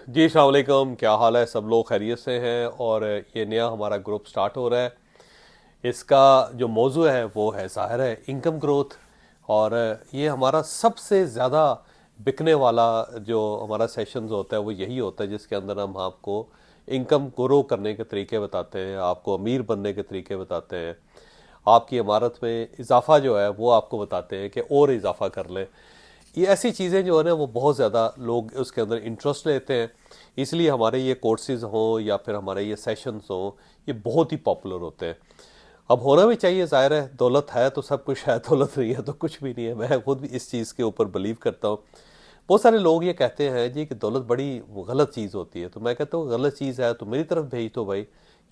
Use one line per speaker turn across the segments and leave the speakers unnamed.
जी अस्सलाम वालेकुम, क्या हाल है? सब लोग खैरियत से हैं। और ये नया हमारा ग्रुप स्टार्ट हो रहा है। इसका जो मौजू है वो है ज़ाहिर है इनकम ग्रोथ। और ये हमारा सबसे ज़्यादा बिकने वाला जो हमारा सेशंस होता है वो यही होता है, जिसके अंदर हम आपको इनकम ग्रो करने के तरीके बताते हैं, आपको अमीर बनने के तरीके बताते हैं, आपकी इमारत में इजाफा जो है वो आपको बताते हैं कि और इजाफा कर लें। ये ऐसी चीज़ें जो है ना वो बहुत ज़्यादा लोग उसके अंदर इंटरेस्ट लेते हैं। इसलिए हमारे ये कोर्सेज हों या फिर हमारे ये सेशंस हों, ये बहुत ही पॉपुलर होते हैं। अब होना भी चाहिए, ज़ाहिर है दौलत है तो सब कुछ है, दौलत नहीं है तो कुछ भी नहीं है। मैं खुद भी इस चीज़ के ऊपर बिलीव करता हूँ। बहुत सारे लोग ये कहते हैं जी कि दौलत बड़ी गलत चीज़ होती है, तो मैं कहता हूँ गलत चीज़ है तो मेरी तरफ भेज दो भाई।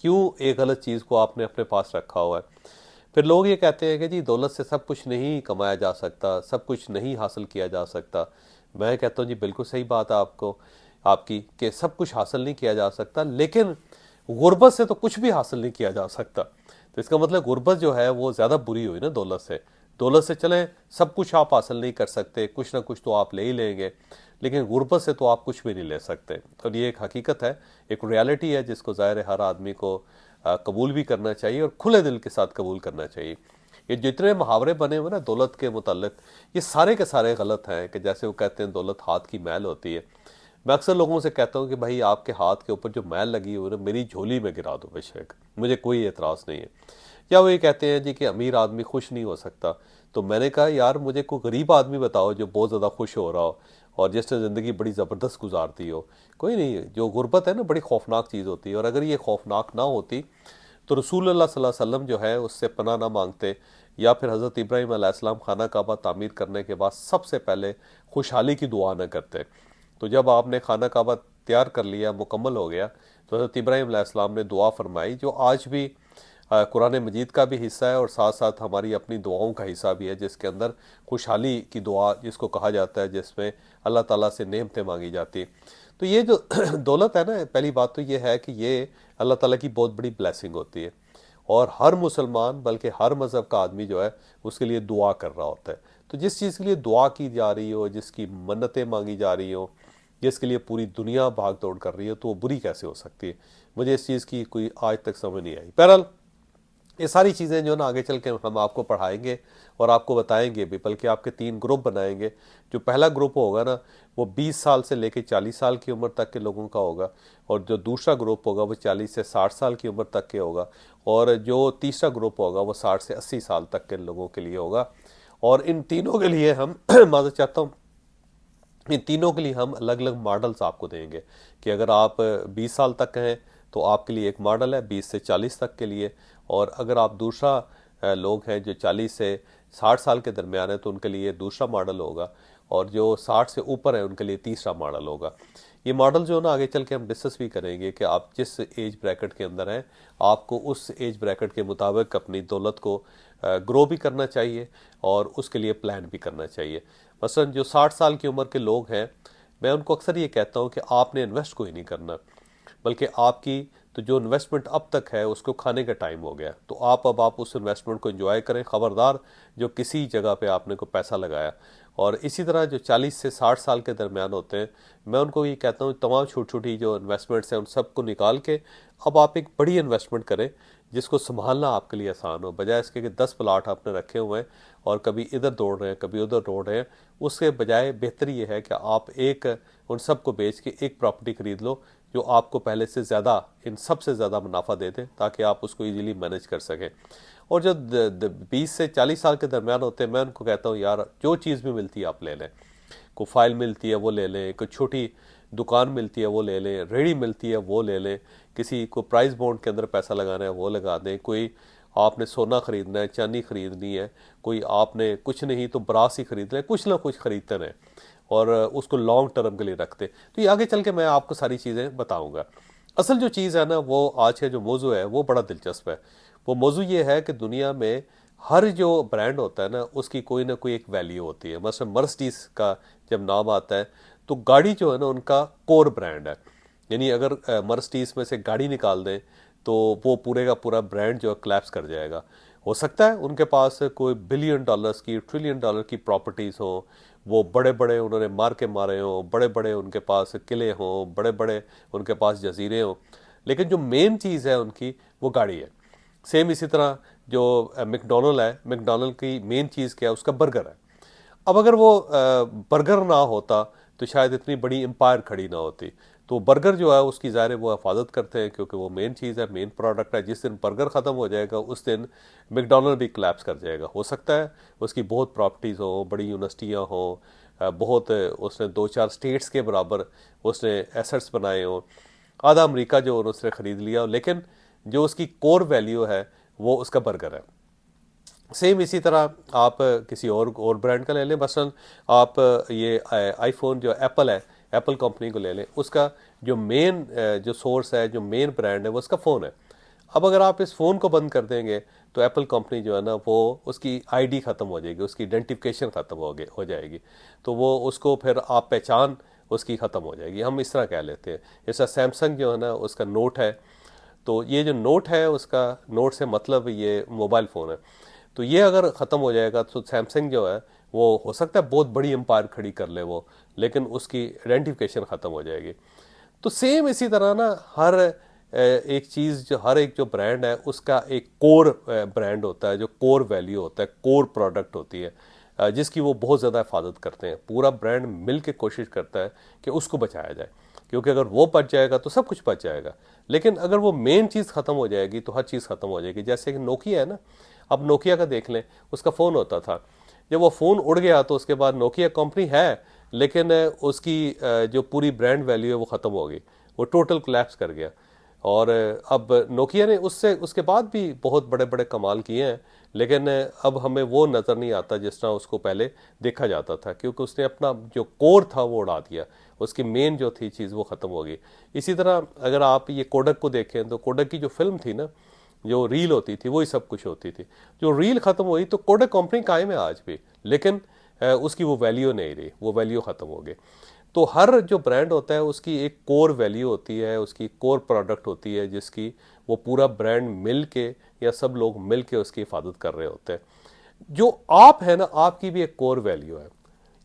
क्यों एक गलत चीज़ को आपने अपने पास रखा हुआ है? फिर लोग ये कहते हैं कि जी दौलत से सब कुछ नहीं कमाया जा सकता, सब कुछ नहीं हासिल किया जा सकता। मैं कहता हूँ जी बिल्कुल सही बात है आपको आपकी कि सब कुछ हासिल नहीं किया जा सकता, लेकिन गुर्बत से तो कुछ भी हासिल नहीं किया जा सकता। तो इसका मतलब गुर्बत जो है वो ज़्यादा बुरी हुई ना दौलत से। दौलत से चलें सब कुछ आप हासिल नहीं कर सकते, कुछ ना कुछ तो आप ले ही लेंगे, लेकिन गुर्बत से तो आप कुछ भी नहीं ले सकते। और ये एक हकीकत है, एक रियलिटी है जिसको ज़ाहिर है हर आदमी को कबूल भी करना चाहिए और खुले दिल के साथ कबूल करना चाहिए। ये जितने मुहावरे बने हुए ना दौलत के मुतालिक, ये सारे के सारे गलत हैं। कि जैसे वो कहते हैं दौलत हाथ की मैल होती है। मैं अक्सर लोगों से कहता हूँ कि भाई आपके हाथ के ऊपर जो मैल लगी हुई है ना, मेरी झोली में गिरा दो बेशक, मुझे कोई एतराज़ नहीं है। या वो ये कहते हैं जी कि अमीर आदमी खुश नहीं हो सकता। तो मैंने कहा यार मुझे कोई गरीब आदमी बताओ जो बहुत ज़्यादा खुश हो रहा हो और जिसने ज़िंदगी बड़ी ज़बरदस्त गुजारती हो। कोई नहीं। जो गुर्बत है ना बड़ी खौफनाक चीज़ होती है, और अगर ये खौफनाक ना होती तो रसूल अल्लाह सल्लल्लाहु अलैहि वसल्लम जो है उससे पनाह ना मांगते, या फिर हज़रत इब्राहीम अलैहिस्सलाम खाना काबा तामीर करने के बाद सबसे पहले खुशहाली की दुआ न करते। तो जब आपने खाना काबा तैयार कर लिया, मुकम्मल हो गया, तो हज़रत इब्राहीम अलैहिस्सलाम ने दुआ फरमाई, जो आज भी कुरान मजीद का भी हिस्सा है और साथ साथ हमारी अपनी दुआओं का हिस्सा भी है, जिसके अंदर खुशहाली की दुआ जिसको कहा जाता है, जिसमें अल्लाह ताला से नेमतें मांगी जाती। तो ये जो दौलत है ना, पहली बात तो ये है कि ये अल्लाह ताला की बहुत बड़ी ब्लेसिंग होती है। और हर मुसलमान बल्कि हर मज़हब का आदमी जो है उसके लिए दुआ कर रहा होता है। तो जिस चीज़ के लिए दुआ की जा रही हो, जिसकी मन्नतें मांगी जा रही हो, जिसके लिए पूरी दुनिया भाग दौड़ कर रही है, तो वो बुरी कैसे हो सकती है? मुझे इस चीज़ की कोई आज तक समझ नहीं आई। बहरहाल ये सारी चीज़ें जो ना आगे चल के हम आपको पढ़ाएंगे और आपको बताएंगे भी, बल्कि आपके 3 ग्रुप बनाएंगे। जो पहला ग्रुप होगा ना वो 20 साल से लेकर 40 साल की उम्र तक के लोगों का होगा, और जो दूसरा ग्रुप होगा वो 40 से 60 साल की उम्र तक के होगा, और जो तीसरा ग्रुप होगा वो 60 से 80 साल तक के लोगों के लिए होगा। और इन तीनों के लिए हम माजूद चाहता हूँ, इन तीनों के लिए हम अलग अलग मॉडल्स आपको देंगे। कि अगर आप 20 साल तक हैं तो आपके लिए एक मॉडल है 20 से 40 तक के लिए, और अगर आप दूसरा लोग हैं जो 40 से 60 साल के दरमियान है तो उनके लिए दूसरा मॉडल होगा, और जो 60 से ऊपर है उनके लिए तीसरा मॉडल होगा। ये मॉडल जो है ना आगे चल के हम डिस्कस भी करेंगे कि आप जिस एज ब्रैकेट के अंदर हैं आपको उस एज ब्रैकेट के मुताबिक अपनी दौलत को ग्रो भी करना चाहिए और उसके लिए प्लान भी करना चाहिए। मसलन जो 60 साल की उम्र के लोग हैं, मैं उनको अक्सर ये कहता हूँ कि आपने इन्वेस्ट कोई नहीं करना, बल्कि आपकी तो जो इन्वेस्टमेंट अब तक है उसको खाने का टाइम हो गया। तो आप उस इन्वेस्टमेंट को एंजॉय करें। ख़बरदार जो किसी जगह पे आपने को पैसा लगाया। और इसी तरह जो 40 से 60 साल के दरमियान होते हैं, मैं उनको ये कहता हूँ तमाम छोटी छोटी जो इन्वेस्टमेंट्स हैं उन सबको निकाल के अब आप एक बड़ी इन्वेस्टमेंट करें जिसको संभालना आपके लिए आसान हो। बजाय इसके कि 10 प्लाट आपने रखे हुए हैं और कभी इधर दौड़ रहे हैं कभी उधर दौड़ रहे हैं, उसके बजाय बेहतर ये है कि आप एक उन सब को बेच के एक प्रॉपर्टी खरीद लो जो आपको पहले से ज़्यादा, इन सबसे ज़्यादा मुनाफा दे दे, ताकि आप उसको इजीली मैनेज कर सकें। और जो 20 से 40 साल के दरमियान होते हैं, मैं उनको कहता हूँ यार जो चीज़ भी मिलती है आप ले लें। कोई फाइल मिलती है वो ले लें, कोई छोटी दुकान मिलती है वो ले लें, रेडी मिलती है वो ले लें, किसी को प्राइस बॉन्ड के अंदर पैसा लगाना है वो लगा दें, कोई आपने सोना खरीदना है, चांदी खरीदनी है, कोई आपने कुछ नहीं तो ब्रास ही खरीद लें, कुछ ना कुछ खरीदते रहें और उसको लॉन्ग टर्म के लिए रखते। तो ये आगे चल के मैं आपको सारी चीज़ें बताऊंगा। असल जो चीज़ है ना वो आज का जो मौजू है वो बड़ा दिलचस्प है। वो मौजू ये है कि दुनिया में हर जो ब्रांड होता है ना उसकी कोई ना कोई एक वैल्यू होती है। मतलब मर्सिडीज का जब नाम आता है तो गाड़ी जो है ना उनका कोर ब्रांड है। यानी अगर मर्सिडीज में से गाड़ी निकाल दें तो वो पूरे का पूरा ब्रांड जो है क्लैप्स कर जाएगा। हो सकता है उनके पास कोई $1 बिलियन की $1 ट्रिलियन की प्रॉपर्टीज़ हो, वो बड़े बड़े उन्होंने मार के मारे हों, बड़े बड़े उनके पास किले हों, बड़े बड़े उनके पास जजीरे हों, लेकिन जो मेन चीज़ है उनकी वो गाड़ी है। सेम इसी तरह जो मैकडोनल्ड है, मैकडोनल्ड की मेन चीज़ क्या है, उसका बर्गर है। अब अगर वो बर्गर ना होता तो शायद इतनी बड़ी एम्पायर खड़ी ना होती। तो बर्गर जो है उसकी ज़ाहिर है वो हिफाजत करते हैं, क्योंकि वो मेन चीज़ है, मेन प्रोडक्ट है। जिस दिन बर्गर ख़त्म हो जाएगा उस दिन मैकडोनल्ड भी कोलैप्स कर जाएगा। हो सकता है उसकी बहुत प्रॉपर्टीज़ हों, बड़ी यूनिवर्सिटियाँ हों, बहुत उसने 2-4 स्टेट्स के बराबर उसने एसेट्स बनाए हों, आधा अमेरिका जो उसने ख़रीद लिया हो, लेकिन जो उसकी कोर वैल्यू है वो उसका बर्गर है। सेम इसी तरह आप किसी और ब्रांड का ले लें, मसलन आप ये आईफोन जो एप्पल है, एप्पल कंपनी को ले लें, उसका जो मेन जो सोर्स है, जो मेन ब्रांड है वो उसका फ़ोन है। अब अगर आप इस फ़ोन को बंद कर देंगे तो एप्पल कंपनी जो है ना वो उसकी आईडी ख़त्म हो जाएगी, उसकी आइडेंटिफिकेशन ख़त्म हो जाएगी, तो वो उसको फिर आप पहचान उसकी ख़त्म हो जाएगी। हम इस तरह कह लेते हैं। जैसा सैमसंग जो है ना उसका नोट है, तो ये जो नोट है उसका नोट से मतलब ये मोबाइल फ़ोन है। तो ये अगर ख़त्म हो जाएगा तो सैमसंग जो है वो हो सकता है बहुत बड़ी एम्पायर खड़ी कर ले वो, लेकिन उसकी आइडेंटिफिकेशन ख़त्म हो जाएगी। तो सेम इसी तरह ना हर एक चीज़ जो हर एक जो ब्रांड है उसका एक कोर ब्रांड होता है, जो कोर वैल्यू होता है, कोर प्रोडक्ट होती है, जिसकी वो बहुत ज़्यादा हिफाजत करते हैं। पूरा ब्रांड मिल के कोशिश करता है कि उसको बचाया जाए, क्योंकि अगर वो बच जाएगा तो सब कुछ बच जाएगा। लेकिन अगर वो मेन चीज़ ख़त्म हो जाएगी तो हर चीज़ ख़त्म हो जाएगी। जैसे कि नोकिया है ना, अब नोकिया का देख लें, उसका फ़ोन होता था, जब वो फ़ोन उड़ गया तो उसके बाद नोकिया कंपनी है, लेकिन उसकी जो पूरी ब्रांड वैल्यू है वो ख़त्म हो गई, वो टोटल कोलैप्स कर गया। और अब नोकिया ने उससे उसके बाद भी बहुत बड़े बड़े कमाल किए हैं, लेकिन अब हमें वो नज़र नहीं आता जिस तरह उसको पहले देखा जाता था, क्योंकि उसने अपना जो कोर था वो उड़ा दिया, उसकी मेन जो थी चीज़ वो ख़त्म हो गई। इसी तरह अगर आप ये कोडक को देखें तो कोडक की जो फिल्म थी ना, जो रील होती थी वही सब कुछ होती थी। जो रील ख़त्म हुई तो कोडक कंपनी कायम है आज भी, लेकिन उसकी वो वैल्यू नहीं रही, वो वैल्यू ख़त्म हो गई। तो हर जो ब्रांड होता है उसकी एक कोर वैल्यू होती है, उसकी कोर प्रोडक्ट होती है, जिसकी वो पूरा ब्रांड मिल के या सब लोग मिल के उसकी हिफाजत कर रहे होते हैं। जो आप है ना, आपकी भी एक कोर वैल्यू है।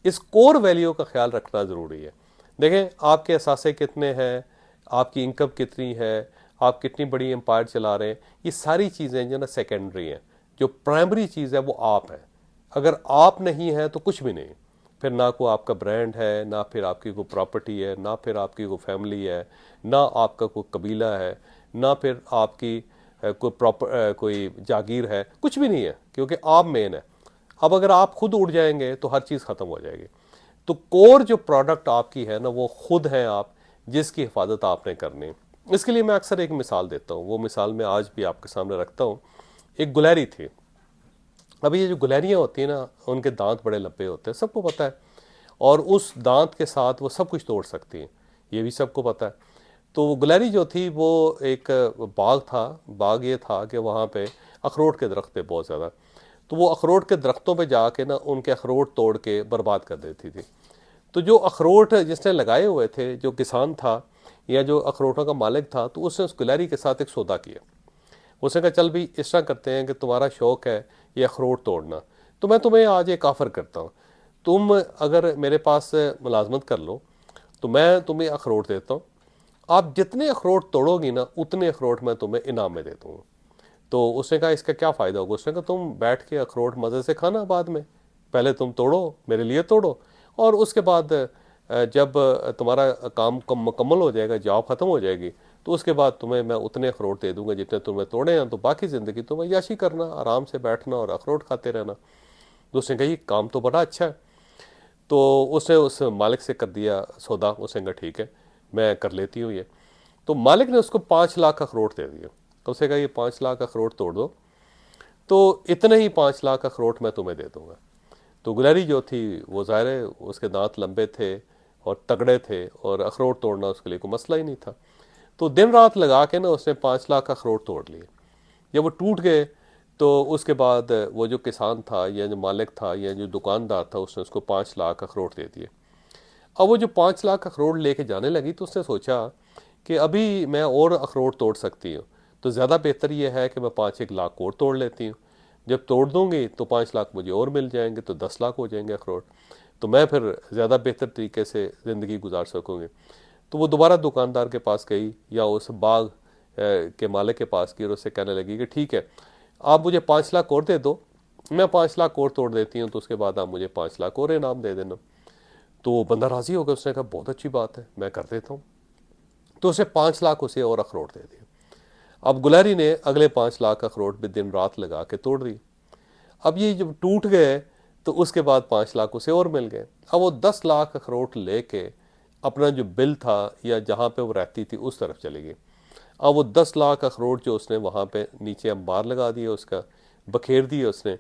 इस कोर वैल्यू का ख्याल रखना ज़रूरी है। देखें आपके असासे कितने हैं, आपकी इनकम कितनी है, आप कितनी बड़ी एम्पायर चला रहे हैं, ये सारी चीज़ें जो ना सेकेंडरी हैं। जो प्राइमरी चीज़ है वो आप है। अगर आप नहीं है तो कुछ भी नहीं, फिर ना कोई आपका ब्रांड है, ना फिर आपकी कोई प्रॉपर्टी है, ना फिर आपकी कोई फैमिली है, ना आपका कोई कबीला है, ना फिर आपकी कोई जागीर है, कुछ भी नहीं है, क्योंकि आप मेन है। अब अगर आप खुद उड़ जाएंगे तो हर चीज़ ख़त्म हो जाएगी। तो कोर जो प्रोडक्ट आपकी है ना वो खुद है आप, जिसकी हिफाजत आपने करनी। इसके लिए मैं अक्सर एक मिसाल देता हूँ, वो मिसाल मैं आज भी आपके सामने रखता हूँ। एक गुलहरी थी। अभी ये जो गुलहरियाँ होती हैं ना, उनके दांत बड़े लंबे होते हैं, सबको पता है, और उस दांत के साथ वो सब कुछ तोड़ सकती हैं, ये भी सबको पता है। तो वो गुलहरी जो थी वो एक बाग था, बाग ये था कि वहाँ पे अखरोट के दरख्त थे बहुत ज़्यादा। तो वो अखरोट के दरख्तों पे जाके ना उनके अखरोट तोड़ के बर्बाद कर देती थी। तो जो अखरोट जिसने लगाए हुए थे, जो किसान था या जो अखरोटों का मालिक था, तो उसने उस गुलहरी के साथ एक सौदा किया। उसने कहा चल भी इस तरह करते हैं कि तुम्हारा शौक़ है ये अखरोट तोड़ना, तो मैं तुम्हें आज एक ऑफ़र करता हूँ, तुम अगर मेरे पास मुलाजमत कर लो तो मैं तुम्हें अखरोट देता हूँ, आप जितने अखरोट तोड़ोगी ना उतने अखरोट मैं तुम्हें इनाम में दे दूँगा। तो उसने कहा इसका क्या फ़ायदा होगा? उसने कहा तुम बैठ के अखरोट मज़े से खाना, बाद में पहले तुम तोड़ो, मेरे लिए तोड़ो, और उसके बाद जब तुम्हारा काम मुकम्मल हो जाएगा, जॉब ख़त्म हो जाएगी, तो उसके बाद तुम्हें मैं उतने अखरोट दे दूंगा जितने तुम्हें तोड़े हैं, तो बाकी ज़िंदगी तुम्हें याशी करना, आराम से बैठना और अखरोट खाते रहना। तो उसने कहा ये काम तो बड़ा अच्छा है। तो उसने उस मालिक से कर दिया सौदा। उसने कहा ठीक है मैं कर लेती हूँ ये। तो मालिक ने उसको 5 लाख अखरोट दे दिए। तो उसने कहा ये 5 लाख अखरोट तोड़ दो, तो इतने ही 5 लाख अखरोट मैं तुम्हें दे दूंगा। तो गुलहरी जो थी वो ज़ाहिर है उसके दांत लंबे थे और तगड़े थे, और अखरोट तोड़ना उसके लिए कोई मसला ही नहीं था। तो दिन रात लगा के ना उसने 5 लाख अखरोट तोड़ लिए। जब वो टूट गए तो उसके बाद वो जो किसान था या जो मालिक था या जो दुकानदार था, उसने उसको 5 लाख अखरोट दे दिए। अब वो जो 5 लाख अखरोट लेके जाने लगी तो उसने सोचा कि अभी मैं और अखरोट तोड़ सकती हूँ, तो ज़्यादा बेहतर ये है कि मैं 5-1 लाख और तोड़ लेती हूँ। जब तोड़ दूंगी तो 5 लाख मुझे और मिल जाएंगे, तो 10 लाख हो जाएंगे अखरोट। तो मैं फिर ज़्यादा बेहतर तरीके से ज़िंदगी गुजार सकूँगी। तो वो दोबारा दुकानदार के पास गई या उस बाग के मालिक के पास गई और उससे कहने लगी कि ठीक है, आप मुझे 5 लाख और दे दो, मैं 5 लाख और तोड़ देती हूँ, तो उसके बाद आप मुझे 5 लाख और इनाम दे देना। तो वो बंदा राज़ी हो गया, उसने कहा बहुत अच्छी बात है, मैं कर देता हूँ। तो उसे 5 लाख उसे और अखरोट दे दिए। अब गुलहरी ने अगले 5 लाख अखरोट भी दिन रात लगा के तोड़ दिए। अब ये जब टूट गए तो उसके बाद 5 लाख उसे और मिल गए। अब वो 10 लाख अखरोट लेके अपना जो बिल था या जहाँ पे वो रहती थी उस तरफ चली गई। अब वो 10 लाख अखरोट जो उसने वहाँ पे नीचे अंबार लगा दिया, उसका बखेर दिए उसने,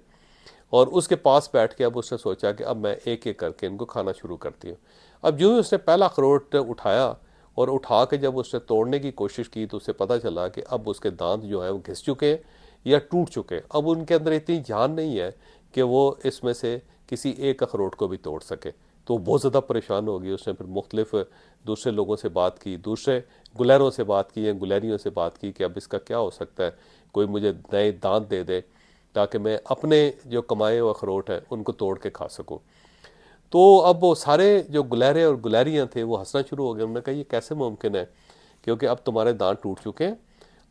और उसके पास बैठ के अब उसने सोचा कि अब मैं एक एक करके इनको खाना शुरू करती हूँ। अब जो ही उसने पहला अखरोट उठाया और उठा के जब उसने तोड़ने की कोशिश की तो उसे पता चला कि अब उसके दांत जो है वो घिस चुके हैं या टूट चुके हैं। अब उनके अंदर इतनी जान नहीं है कि वो इसमें से किसी एक अखरोट को भी तोड़ सके। तो वो बहुत ज़्यादा परेशान हो गई। उसने फिर मुख्तलिफ दूसरे लोगों से बात की, दूसरे गुलहरों से बात की या गुलहरियों से बात की कि अब इसका क्या हो सकता है, कोई मुझे नए दांत दे दे ताकि मैं अपने जो कमाए हुए अखरोट हैं उनको तोड़ के खा सकूं। तो अब वो सारे जो गुलहरे और गुलहरियाँ थे वो हंसना शुरू हो गए। उन्होंने कहा ये कैसे मुमकिन है, क्योंकि अब तुम्हारे दांत टूट चुके हैं,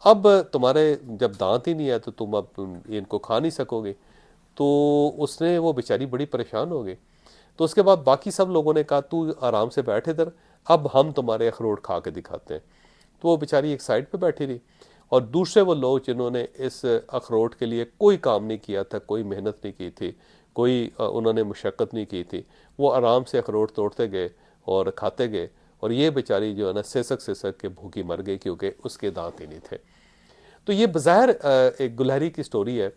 अब तुम्हारे जब दांत ही नहीं है तो तुम अब इनको खा नहीं सकोगे। तो उसने वो बेचारी बड़ी परेशान हो गई। तो उसके बाद बाकी सब लोगों ने कहा तू आराम से बैठ इधर, अब हम तुम्हारे अखरोट खा के दिखाते हैं। तो वो बेचारी एक साइड पे बैठी रही और दूसरे वो लोग जिन्होंने इस अखरोट के लिए कोई काम नहीं किया था, कोई मेहनत नहीं की थी, कोई उन्होंने मुशक्क़त नहीं की थी, वो आराम से अखरोट तोड़ते गए और खाते गए। और ये बेचारी जो है ना सिसक सिसक के भूखी मर गई क्योंकि उसके दांत ही नहीं थे। तो ये बज़ाहिर एक गुलहरी की स्टोरी है,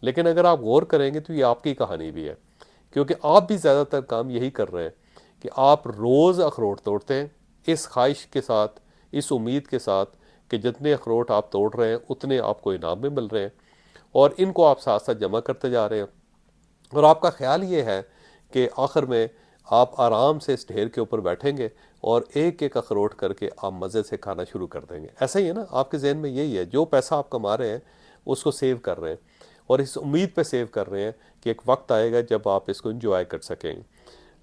लेकिन अगर आप गौर करेंगे तो ये आपकी कहानी भी है, क्योंकि आप भी ज़्यादातर काम यही कर रहे हैं कि आप रोज़ अखरोट तोड़ते हैं इस ख्वाहिश के साथ, इस उम्मीद के साथ कि जितने अखरोट आप तोड़ रहे हैं उतने आपको इनाम में मिल रहे हैं, और इनको आप साथ साथ जमा करते जा रहे हैं। और आपका ख्याल ये है कि आखिर में आप आराम से इस ढेर के ऊपर बैठेंगे और एक एक अखरोट करके आप मज़े से खाना शुरू कर देंगे। ऐसा ही है ना, आपके जहन में यही है, जो पैसा आप कमा रहे हैं उसको सेव कर रहे हैं और इस उम्मीद पे सेव कर रहे हैं कि एक वक्त आएगा जब आप इसको एंजॉय कर सकेंगे।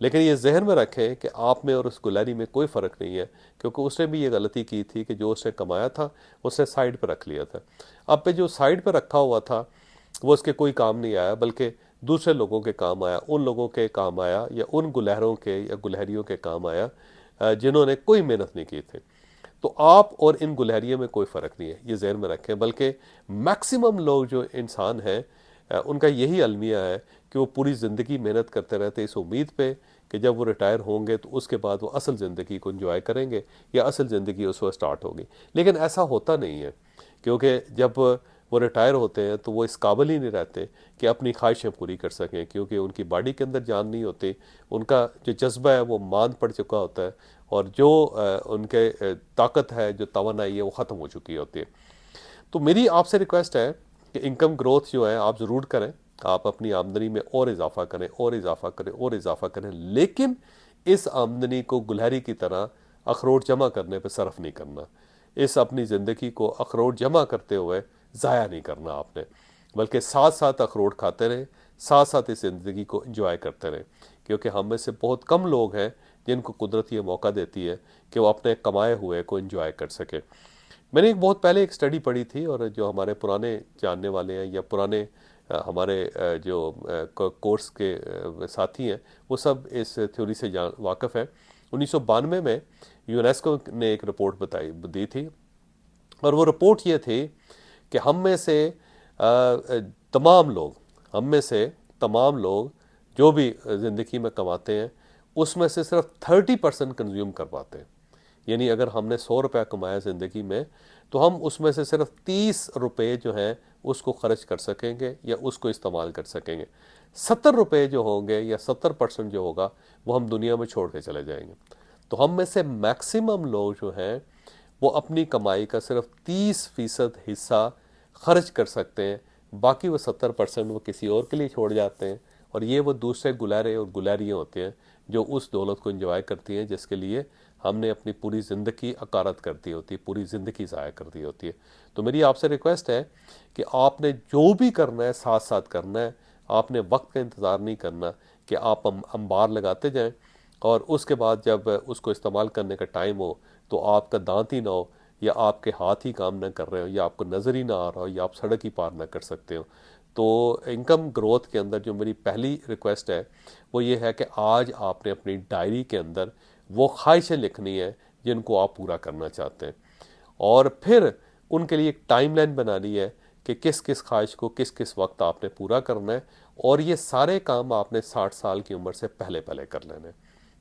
लेकिन ये जहन में रखें कि आप में और उस गुलहरी में कोई फ़र्क नहीं है, क्योंकि उसने भी ये गलती की थी कि जो उसने कमाया था उसने साइड पर रख लिया था। अब पे जो साइड पर रखा हुआ था वो उसके कोई काम नहीं आया, बल्कि दूसरे लोगों के काम आया, उन लोगों के काम आया या उन गुलहरों के या गुलहरियों के काम आया जिन्होंने कोई मेहनत नहीं की थी। तो आप और इन गुलहरियों में कोई फ़र्क नहीं है, ये जहन में रखें। बल्कि मैक्सिमम लोग जो इंसान हैं उनका यही अलमिया है कि वो पूरी ज़िंदगी मेहनत करते रहते इस उम्मीद पे कि जब वो रिटायर होंगे तो उसके बाद वो असल ज़िंदगी को एंजॉय करेंगे या असल ज़िंदगी उस वक्त स्टार्ट होगी। लेकिन ऐसा होता नहीं है, क्योंकि जब वो रिटायर होते हैं तो वो इस काबिल ही नहीं रहते कि अपनी ख्वाहिशें पूरी कर सकें, क्योंकि उनकी बॉडी के अंदर जान नहीं होती, उनका जो जज्बा है वो मांद पड़ चुका होता है और जो उनके ताकत है, जो तवानाई है वो ख़त्म हो चुकी होती है। तो मेरी आपसे रिक्वेस्ट है कि इनकम ग्रोथ जो है आप ज़रूर करें, आप अपनी आमदनी में और इजाफा करें और इजाफा करें और इजाफा करें, लेकिन इस आमदनी को गुलहरी की तरह अखरोट जमा करने पर सर्फ नहीं करना। इस अपनी ज़िंदगी को अखरोट जमा करते हुए ज़ाया नहीं करना आपने, बल्कि साथ साथ अखरोट खाते रहें, साथ साथ इस ज़िंदगी को एंजॉय करते रहें। क्योंकि हम में से बहुत कम लोग हैं जिनको कुदरत ये मौका देती है कि वो अपने कमाए हुए को एंजॉय कर सके। मैंने एक बहुत पहले एक स्टडी पढ़ी थी, और जो हमारे पुराने जानने वाले हैं या पुराने हमारे जो कोर्स के साथी हैं वो सब इस थ्योरी से जान वाकिफ़ हैं। 1992 में यूनेस्को ने एक रिपोर्ट दी थी, और वो रिपोर्ट ये थी कि हम में से तमाम लोग जो भी ज़िंदगी में कमाते हैं उसमें से सिर्फ 30% कंज्यूम कर पाते हैं। यानी अगर हमने 100 रुपया कमाया ज़िंदगी में तो हम उसमें से सिर्फ 30 रुपये जो हैं उसको खर्च कर सकेंगे या उसको इस्तेमाल कर सकेंगे। 70 रुपये जो होंगे या 70% जो होगा वो हम दुनिया में छोड़ के चले जाएंगे। तो हम में से मैक्सिमम लोग जो हैं वो अपनी कमाई का सिर्फ 30% हिस्सा खर्च कर सकते हैं, बाकी वो 70% वो किसी और के लिए छोड़ जाते हैं। और ये वो दूसरे गुलहरे और गुलहरियाँ होते हैं जो उस दौलत को एंजॉय करती हैं जिसके लिए हमने अपनी पूरी ज़िंदगी अकारत कर दी होती है, पूरी ज़िंदगी ज़ाया कर दी होती है। तो मेरी आपसे रिक्वेस्ट है कि आपने जो भी करना है साथ साथ करना है। आपने वक्त का इंतज़ार नहीं करना कि आप अंबार लगाते जाएं और उसके बाद जब उसको इस्तेमाल करने का टाइम हो तो आपका दांत ही ना हो, या आपके हाथ ही काम ना कर रहे हो, या आपको नज़र ही ना आ रहा हो, या आप सड़क ही पार ना कर सकते हो। तो इनकम ग्रोथ के अंदर जो मेरी पहली रिक्वेस्ट है वो ये है कि आज आपने अपनी डायरी के अंदर वो ख्वाहिशें लिखनी है जिनको आप पूरा करना चाहते हैं, और फिर उनके लिए एक टाइमलाइन बनानी है कि किस किस ख्वाहिश को किस किस वक्त आपने पूरा करना है, और ये सारे काम आपने 60 साल की उम्र से पहले पहले कर लेने हैं।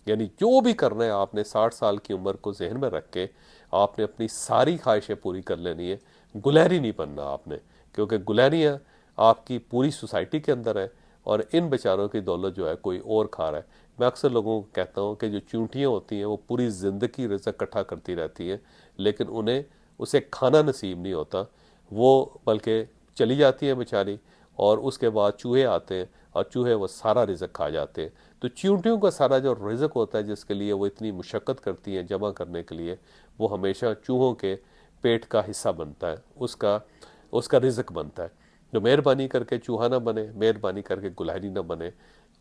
यानी जो भी करना है आपने 60 साल की उम्र को जहन में रख के आपने अपनी सारी ख्वाहिशें पूरी कर लेनी है। गुलहरी नहीं बनना आपने, क्योंकि गुलहरियाँ आपकी पूरी सोसाइटी के अंदर है और इन बेचारों की दौलत जो है कोई और खा रहा है। मैं अक्सर लोगों को कहता हूँ कि जो चूंटियाँ होती हैं वो पूरी ज़िंदगी रिज़्क इकट्ठा करती रहती हैं, लेकिन उन्हें उसे खाना नसीब नहीं होता, वो बल्कि चली जाती हैं बेचारी, और उसके बाद चूहे आते हैं और चूहे वो सारा रिज़क खा जाते हैं। तो चींटियों का सारा जो रिज़क होता है जिसके लिए वो इतनी मुशक्क़त करती हैं जमा करने के लिए, वो हमेशा चूहों के पेट का हिस्सा बनता है, उसका उसका रिज़क बनता है। जो मेहरबानी करके चूहा ना बने, मेहरबानी करके गुलहरी ना बने,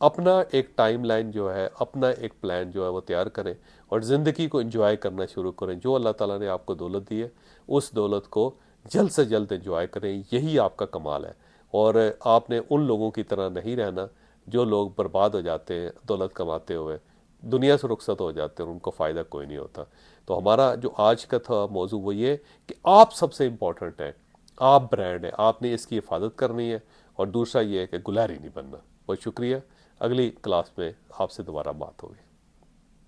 अपना एक टाइमलाइन जो है, अपना एक प्लान जो है वो तैयार करें और ज़िंदगी को एंजॉय करना शुरू करें। जो अल्लाह ताला ने आपको दौलत दी है उस दौलत को जल्द से जल्द एंजॉय करें, यही आपका कमाल है। और आपने उन लोगों की तरह नहीं रहना जो लोग बर्बाद हो जाते हैं दौलत कमाते हुए, दुनिया से रुखसत हो जाते हैं और उनको फ़ायदा कोई नहीं होता। तो हमारा जो आज का था मौजू वो ये कि आप सबसे इम्पोर्टेंट हैं, आप ब्रांड है, आपने इसकी हिफाजत करनी है, और दूसरा ये है कि गुलारी नहीं बनना। बहुत शुक्रिया, अगली क्लास में आपसे दोबारा बात होगी।